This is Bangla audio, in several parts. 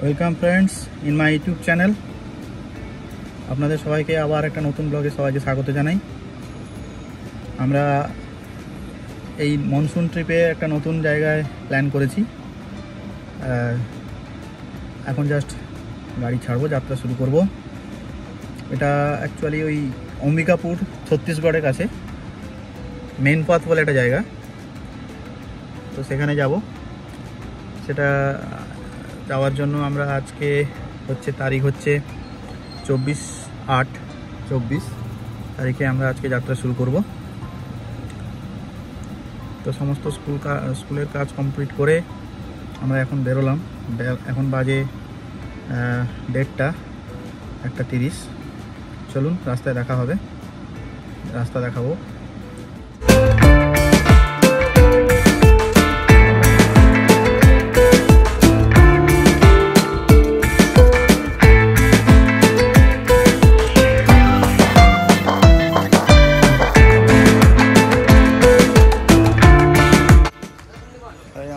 Welcome friends in my YouTube channel. আপনাদের সবাইকে আবার একটা নতুন ব্লগে সবাইকে স্বাগত জানাই। আমরা এই মনসুন ট্রিপে একটা নতুন জায়গায় প্ল্যান করেছি। এখন জাস্ট গাড়ি ছাড়বো, যাত্রা শুরু করব। এটা অ্যাকচুয়ালি ওই অম্বিকাপুর ছত্তিশগড়ের কাছে মেন পাথ বলে একটা জায়গা, তো সেখানে যাব। সেটা যাওয়ার জন্য আমরা আজকে তারিখ হচ্ছে 24/8/24 তারিখে আমরা আজকে যাত্রা শুরু করব। তো সমস্ত স্কুলের কাজ কমপ্লিট করে আমরা এখন বেরোলাম। এখন বাজে 1:30। চলুন রাস্তায় দেখা হবে, রাস্তা দেখাবো।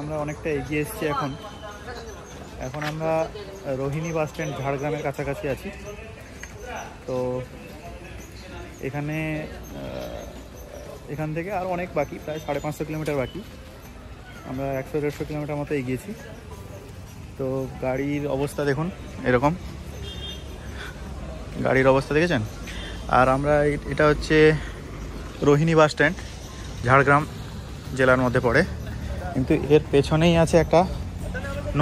আমরা অনেকটা এগিয়ে এসেছি। এখন আমরা রোহিণী বাস স্ট্যান্ড ঝাড়গ্রামের কাছাকাছি আছি। তো এখান থেকে আর অনেক বাকি, প্রায় 550 কিলোমিটার বাকি। আমরা 100-150 কিলোমিটার মতো এগিয়েছি। তো গাড়ির অবস্থা দেখুন, এরকম গাড়ির অবস্থা দেখেছেন। আর আমরা এটা হচ্ছে রোহিণী বাস স্ট্যান্ড, ঝাড়গ্রাম জেলার মধ্যে পড়ে। কিন্তু এর পেছনেই আছে একটা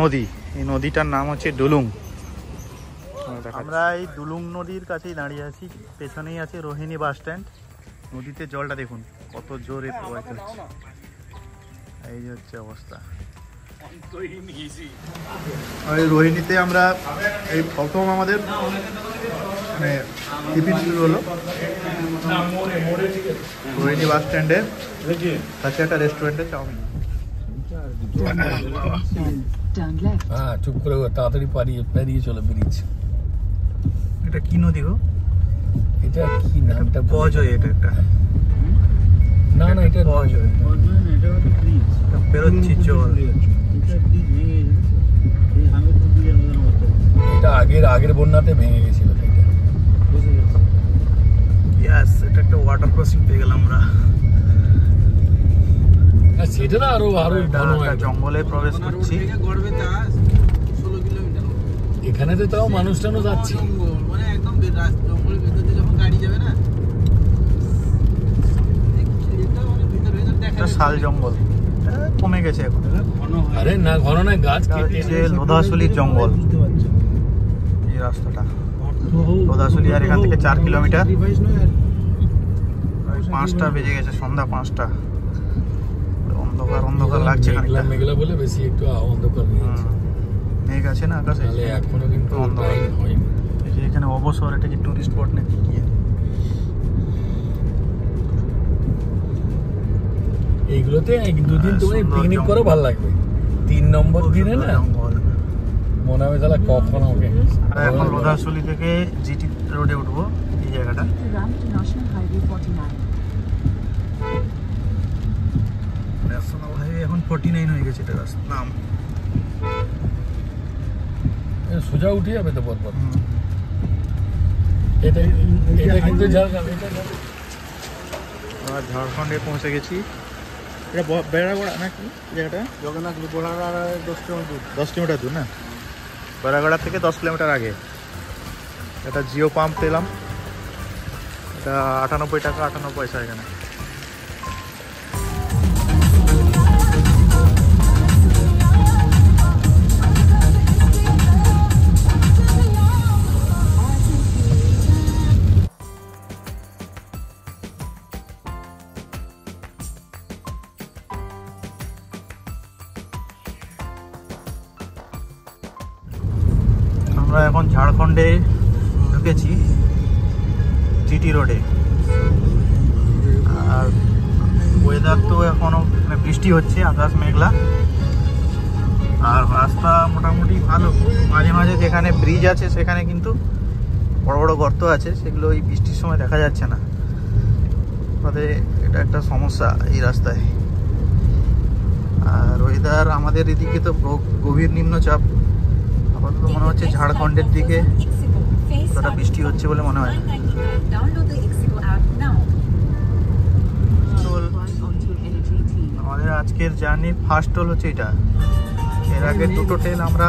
নদী, এই নদীটার নাম হচ্ছে ডুলুং। আমরা এই ডুলুং নদীর কাছেই দাঁড়িয়ে আছি, পেছনেই আছে রোহিণী বাস স্ট্যান্ড। নদীতে জলটা দেখুন কত জোরে প্রবাহিত হচ্ছে, এই যে হচ্ছে অবস্থা। আর এই রোহিণীতে আমরা এই প্রথম আমাদের টিফিন শুরু হলো রোহিণী বাস স্ট্যান্ডে কাছে একটা রেস্টুরেন্টে চাউমিন। হ্যাঁ, চুপ করে তাড়াতাড়ি পেরিয়ে চলে ব্রিজ। এটা কি নদী গো? এটা কি নামটা? পজয়। এটা একটা না, এটা পজয়। বেরোচ্ছি চল। এটা আগের বন্যাতে ভেঙে গেছিল। এটা একটা ওয়াটার ক্রসিং পেয়ে গেলাম আমরা। সেটা না আরো জঙ্গলে প্রবেশ করছি। এখানে তো তাও মানুষ টানুষ যাচ্ছে, একদম জঙ্গলের ভেতর দিয়ে যখন গাড়ি যাবে না, শাল জঙ্গল কমে গেছে এখন। আরে না, ঘন না, গাছ কেটেছে। লোধাশুলির জঙ্গল এই রাস্তাটা। লোধাশুলি আর এখান থেকে 4 কিলোমিটার। 5টা বেজে গেছে, সন্ধ্যা 5টা। অন্ধকার লাগছে। মেঘলা বলে বেশি একটু অন্ধকার মেঘ আছে না আকাশে, এখনো কিন্তু হয়নি। এখানে অবসর, এটা কি টুরিস্ট স্পট নাকি কি? এইগুলোতে 2 দিন তুমি পিকনিক করে ভালো লাগবে। 3 নম্বর দিনে না মনে হবে তাহলে কখন হবে। এখন লোধাশুলি থেকে জিটি রোডে উঠবো, এই জায়গাটা। ন্যাশনাল হাইওয়ে এখন 49 হয়ে গেছে এটা রাস্তার নাম। সোজা উঠে যাবে তো পরপর। এটা কিন্তু ঝাড়খণ্ডে পৌঁছে গেছি। এটা বেড়াগড়া নাকি জায়গাটা? জগন্নাথ বোড়াগড়া 10 কিলোমিটার দূর না? বেড়াগড়া থেকে 10 কিলোমিটার আগে। এটা জিও পাম্প পেলাম, এটা 98 টাকা 58 পয়সা এখানে। আমরা এখন ঝাড়খণ্ডে ঢুকেছি, জিটি রোডে। আর ওয়েদার তো এখনও বৃষ্টি হচ্ছে, আকাশ মেঘলা। আর রাস্তা মোটামুটি ভালো। মাঝে মাঝে যেখানে ব্রিজ আছে সেখানে কিন্তু বড় বড় গর্ত আছে, সেগুলো এই বৃষ্টির সময় দেখা যাচ্ছে না। ফলে এটা একটা সমস্যা এই রাস্তায়। আর ওয়েদার আমাদের এদিকে তো গভীর নিম্নচাপ, আপাতত মনে হচ্ছে ঝাড়খণ্ডের দিকে কতটা বৃষ্টি হচ্ছে বলে মনে হয়। আমাদের আজকের জার্নির ফার্স্ট টোল হচ্ছে এটা। এর আগে দুটো টেল আমরা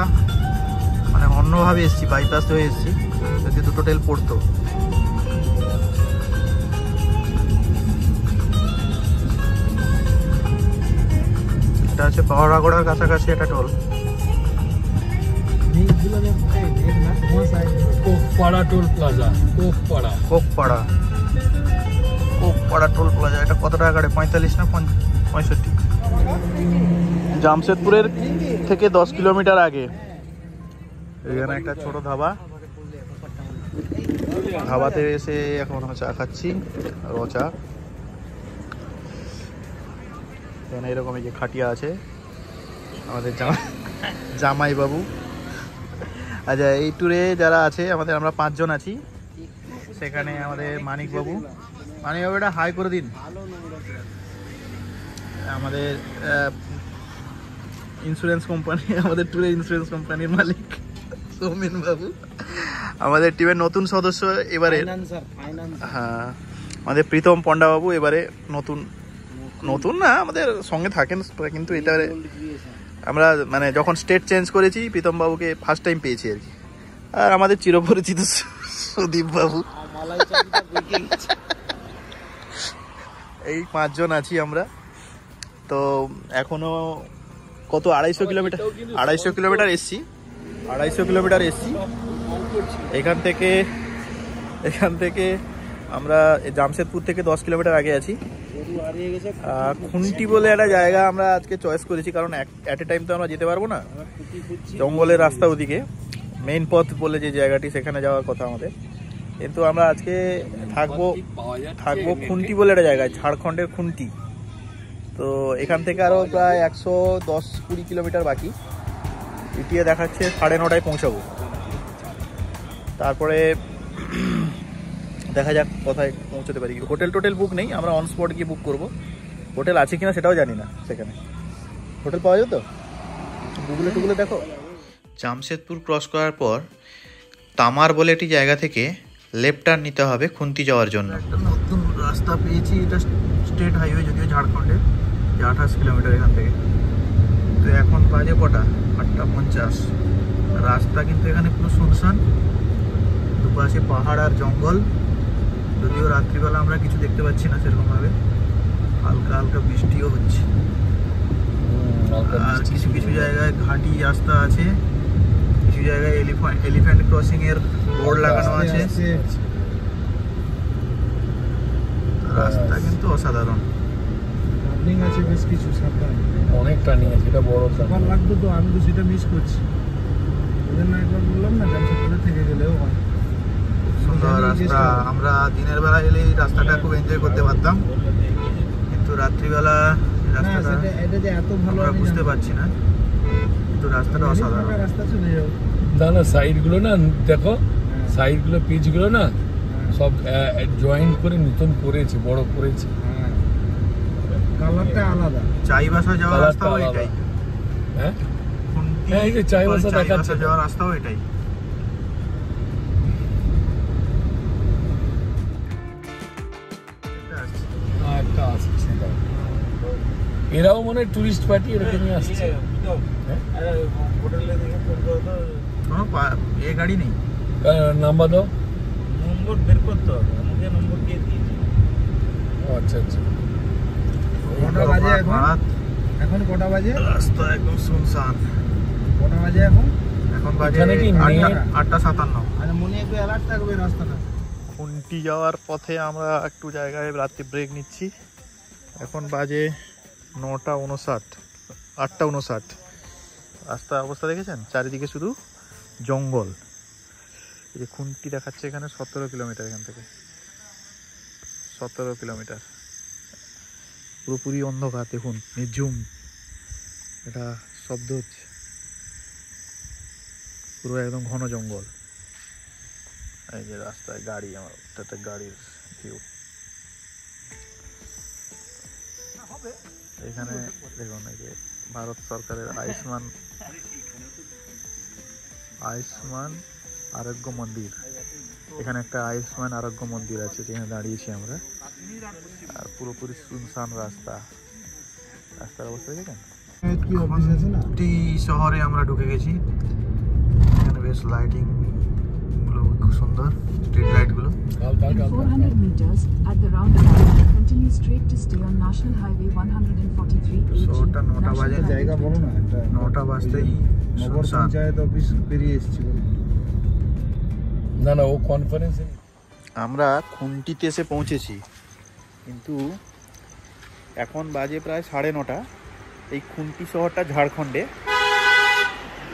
মানে অন্যভাবে এসেছি, বাইপাস হয়ে এসেছি, যদি দুটো টেল পড়তো। এটা হচ্ছে পাহাড়াগড়ার কাছাকাছি একটা toll. Kokpara toll plaza, Kokpara toll plaza. এটা কত টাকা কাটে? 45 না 65? জামশেদপুরের থেকে 10 কিলোমিটার আগে এখানে একটা ছোট ধাবাতে এসে এখন চা খাচ্ছি, রচা। এখানে এরকম এই যে খাটিয়া আছে আমাদের জামাই বাবু। আচ্ছা, এই ট্যুরে যারা আছে আমাদের, আমরা 5 জন আছি। সেখানে আমাদের মানিক বাবু এটা হাই করে দিন। আমাদের ইন্স্যুরেন্স কোম্পানি, আমাদের ট্যুরে ইন্স্যুরেন্স কোম্পানির মালিক সৌমেন বাবু, আমাদের টিমের নতুন সদস্য এবারে। হ্যাঁ, আমাদের প্রীতম পণ্ডা বাবু এবারে নতুন না, আমাদের সঙ্গে থাকেন, কিন্তু এটা আমরা মানে যখন স্টেট চেঞ্জ করেছি প্রীতম বাবুকে ফার্স্ট টাইম পেয়েছি আর কি। আর আমাদের চিরপরিচিত সুদীপ বাবু। এই 5 জন আছি আমরা। তো এখনো কত 250 কিলোমিটার এসছি। 250 কিলোমিটার এসছি এখান থেকে আমরা জামশেদপুর থেকে 10 কিলোমিটার আগে আছি। খুন্টি বলে একটা জায়গা আমরা আজকে চয়েস করেছি, কারণ অ্যাট এ টাইম তো আমরা যেতে পারবো না, জঙ্গলের রাস্তা ওদিকে। মেইন পথ বলে যে জায়গাটি, সেখানে যাওয়ার কথা আমাদের, কিন্তু আমরা আজকে থাকবো খুন্টি বলে একটা জায়গায়, ঝাড়খণ্ডের খুন্টি। তো এখান থেকে আরও প্রায় 110-20 কিলোমিটার বাকি। ইটিএ দেখাচ্ছে 9:30 পৌঁছাবো। তারপরে দেখা যাক কোথায় পৌঁছতে পারি। হোটেল বুক নেই, আমরা অন স্পট গিয়ে বুক করবো। হোটেল আছে কিনা সেটাও জানি না, সেখানে হোটেল পাওয়া যেত তো, গুগলে দেখো। জামশেদপুর ক্রস করার পর তামার বলে একটি জায়গা থেকে লেফট টার্ন নিতে হবে খুন্তি যাওয়ার জন্য। একটা নতুন রাস্তা পেয়েছি, এটা স্টেট হাইওয়ে, যদিও ঝাড়খণ্ডের, 28 কিলোমিটার এখান থেকে। তো এখন বাজে কটা? 8:50। রাস্তা কিন্তু এখানে পুরো শুনশান, দুপাশে পাহাড় আর জঙ্গল। যদিও রাত্রিবেলা আমরা কিছু দেখতে পাচ্ছি না সেরকমভাবে, হালকা বৃষ্টিও হচ্ছে। আর কিছু জায়গায় ঘাটি রাস্তা আছে, কিছু জায়গায় এলিফ্যান্ট ক্রসিং এর বোর্ড লাগানো আছে। রাস্তা কিন্তু অসাধারণ। টার্নিং আছে বেশ কিছু, সাবধান, অনেক টার্নিং আছে, এটা বড় সবার লাগতো। তো আমি তো সেটা মিস করছি, ওই জন্য একবার বললাম না জামশেদপুরে থেকে গেলেও হয়। সুন্দর রাস্তা, আমরা দিনের বেলা এলে এই রাস্তাটা খুব এনজয় করতে পারতাম, কিন্তু রাত্রিবেলা রাস্তাটা এটা যে এত ভালো আমরা বুঝতে পারছি না, কিন্তু রাস্তাটা অসাধারণ। রাস্তা চলে যাও না, সাইডগুলো না দেখো, সাইডগুলো পিচগুলো না সব জয়েন্ট করে নতুন করেছে, বড় করেছে। কালারটা আলাদা। চাইবাসা যাওয়ার রাস্তাও এটাই। হ্যাঁ, এই যে চাইবাসা দেখাচ্ছে যাওয়ার রাস্তাও এটাই। একটা আসছে, এরাও মনে হয় টুরিস্ট পার্টি এরকমই আসছে। কোনো এ গাড়ি নেই, নাম্বার দাও, নম্বর বের করতে হবে, আমাকে নম্বর দিয়ে দিয়েছি। আচ্ছা। কটা বাজে এখন কটা বাজে? রাস্তা একদম শুনশান। কটা বাজে এখন বাজে 8:57। আরে মনে একটু অ্যালার্ট থাকবে রাস্তাটা। খুন্টি যাওয়ার পথে আমরা একটু জায়গায় রাত্রি ব্রেক নিচ্ছি। এখন বাজে 9:59, 8:59। রাস্তার অবস্থা দেখেছেন? চারিদিকে শুধু জঙ্গল। এই যে খুন্টি দেখাচ্ছে এখানে 17 কিলোমিটার, এখান থেকে 17 কিলোমিটার। পুরোপুরি অন্ধকার, দেখুন নিঝুম, এটা শব্দ হচ্ছে, পুরো একদম ঘন জঙ্গল। এই যে রাস্তায় গাড়ি, আমার একটা গাড়ির ভিউ। এখানে দেখুন এই যে ভারত সরকারের আয়ুষ্মান আরোগ্য মন্দির। এখানে একটা আয়ুষ্মান আরোগ্য মন্দির আছে, যেখানে দাঁড়িয়েছি আমরা। আর পুরোপুরি শুনশান রাস্তা, রাস্তার অবস্থা দেখেন। কি অফিস আছে না? একটি শহরে আমরা ঢুকে গেছি। এখানে বেশ লাইটিং গুলো খুব সুন্দর, স্ট্রিট লাইট গুলো। কাল 400 meters at the roundabout, continue straight to stay on National Highway 143 শহরটা 9টা বাজে, জায়গা বলো না, একটা 9টা বাজতেই নগর শুনশান। পঞ্চায়েত অফিস পেরিয়ে এসেছি বলো। না না, ও কনফারেন্সে আমরা খুন্তিতে এসে পৌঁছেছি, কিন্তু এখন বাজে প্রায় 9:30। এই খুন্তি শহরটা ঝাড়খণ্ডে।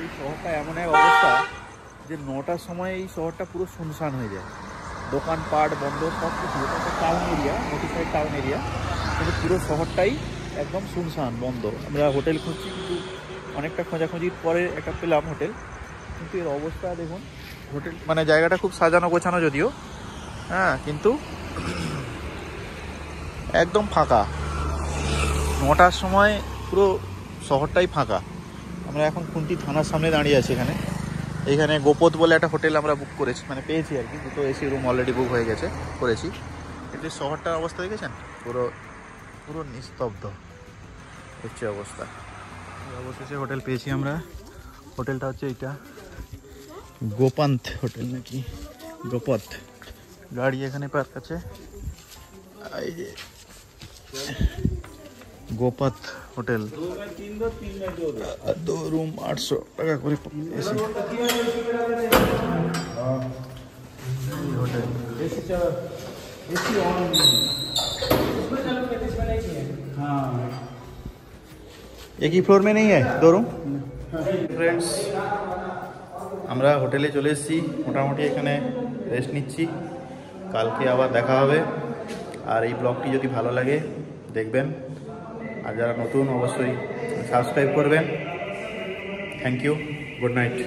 এই শহরটা এমন এক অবস্থা যে 9টার সময় এই শহরটা পুরো শুনশান হয়ে যায়, দোকানপাট বন্ধ, সব কিছু। এটা একটা town area, notified town area, কিন্তু পুরো শহরটাই একদম শুনশান, বন্ধ। আমরা হোটেল খুঁজছি, কিন্তু অনেকটা খোঁজাখুঁজির পরে একটা পেলাম হোটেল, কিন্তু এর অবস্থা দেখুন। হোটেল মানে জায়গাটা খুব সাজানো গোছানো যদিও, হ্যাঁ, কিন্তু একদম ফাঁকা। 9টার সময় পুরো শহরটাই ফাঁকা। আমরা এখন খুন্তি থানার সামনে দাঁড়িয়ে আছি। এইখানে গোপদ বলে একটা হোটেল আমরা বুক করেছি, মানে পেয়েছি আর কি। দুটো এসি রুম অলরেডি বুক হয়ে গেছে, করেছি। কিন্তু শহরটার অবস্থা দেখেছেন, পুরো পুরো নিস্তব্ধ হচ্ছে অবস্থা। অবশেষে হোটেল পেয়েছি আমরা। হোটেলটা হচ্ছে এইটা, গোপান্ত হোটেল নাকি গোপত। গাড়ি এখানে পার্ক আছে। এই যে গোপাত হোটেল, 2 রুম 800 টাকা করে এসি। होटल एक ही फ्लोर में नहीं है, 2 रूम। ফ্রেন্ডস, আমরা হোটেলে চলে এসেছি, মোটামুটি এখানে রেস্ট নিচ্ছি। কালকে আবার দেখা হবে। আর এই ব্লগটি যদি ভালো লাগে দেখবেন, আর যারা নতুন অবশ্যই সাবস্ক্রাইব করবেন। Thank you, good night.